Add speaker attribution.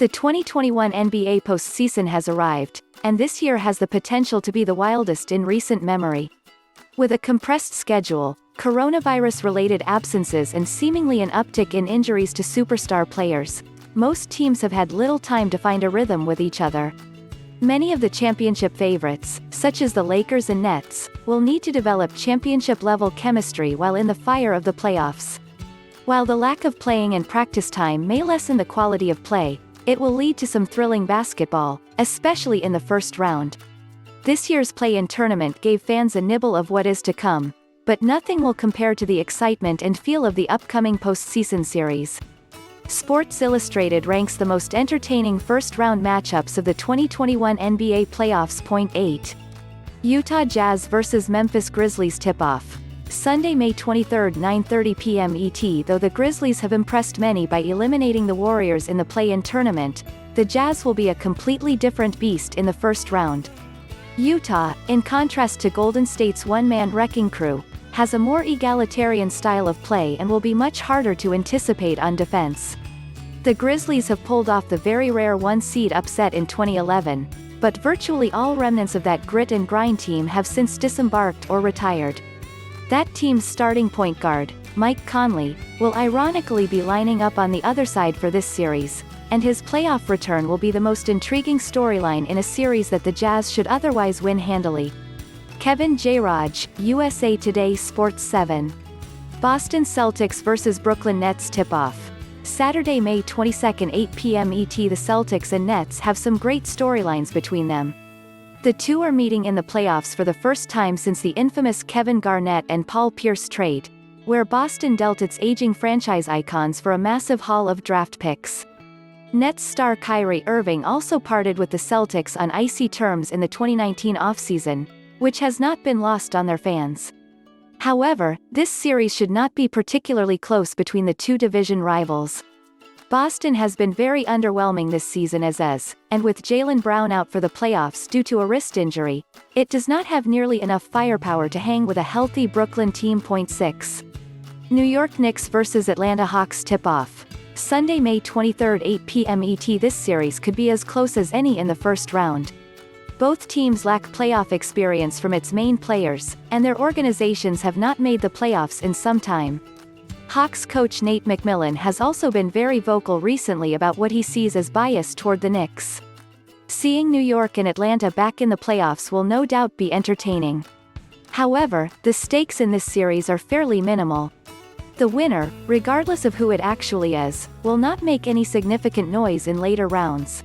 Speaker 1: The 2021 NBA postseason has arrived, and this year has the potential to be the wildest in recent memory. With a compressed schedule, coronavirus-related absences and seemingly an uptick in injuries to superstar players, most teams have had little time to find a rhythm with each other. Many of the championship favorites, such as the Lakers and Nets, will need to develop championship-level chemistry while in the fire of the playoffs. While the lack of playing and practice time may lessen the quality of play, it will lead to some thrilling basketball, especially in the first round. This year's play-in tournament gave fans a nibble of what is to come, but nothing will compare to the excitement and feel of the upcoming postseason series. Sports Illustrated ranks the most entertaining first-round matchups of the 2021 NBA playoffs. 8. Utah Jazz vs Memphis Grizzlies tip-off. Sunday, May 23, 9:30 p.m. ET. Though the Grizzlies have impressed many by eliminating the Warriors in the play-in tournament, the Jazz will be a completely different beast in the first round. Utah, in contrast to Golden State's one-man wrecking crew, has a more egalitarian style of play and will be much harder to anticipate on defense. The Grizzlies have pulled off the very rare one-seed upset in 2011, but virtually all remnants of that grit and grind team have since disembarked or retired. That team's starting point guard, Mike Conley, will ironically be lining up on the other side for this series, and his playoff return will be the most intriguing storyline in a series that the Jazz should otherwise win handily. Kevin Jairaj, USA Today Sports 7. Boston Celtics vs Brooklyn NetsTip-off. Saturday, May 22, 8 p.m. ETThe Celtics and Nets have some great storylines between them. The two are meeting in the playoffs for the first time since the infamous Kevin Garnett and Paul Pierce trade, where Boston dealt its aging franchise icons for a massive haul of draft picks. Nets star Kyrie Irving also parted with the Celtics on icy terms in the 2019 offseason, which has not been lost on their fans. However, this series should not be particularly close between the two division rivals. Boston has been very underwhelming this season as is, and with Jaylen Brown out for the playoffs due to a wrist injury, it does not have nearly enough firepower to hang with a healthy Brooklyn team. 6. New York Knicks vs Atlanta HawksTip-off. Sunday, May 23, 8 p.m. ET. This series could be as close as any in the first round. Both teams lack playoff experience from its main players, and their organizations have not made the playoffs in some time. Hawks coach Nate McMillan has also been very vocal recently about what he sees as bias toward the Knicks. Seeing New York and Atlanta back in the playoffs will no doubt be entertaining. However, the stakes in this series are fairly minimal. The winner, regardless of who it actually is, will not make any significant noise in later rounds.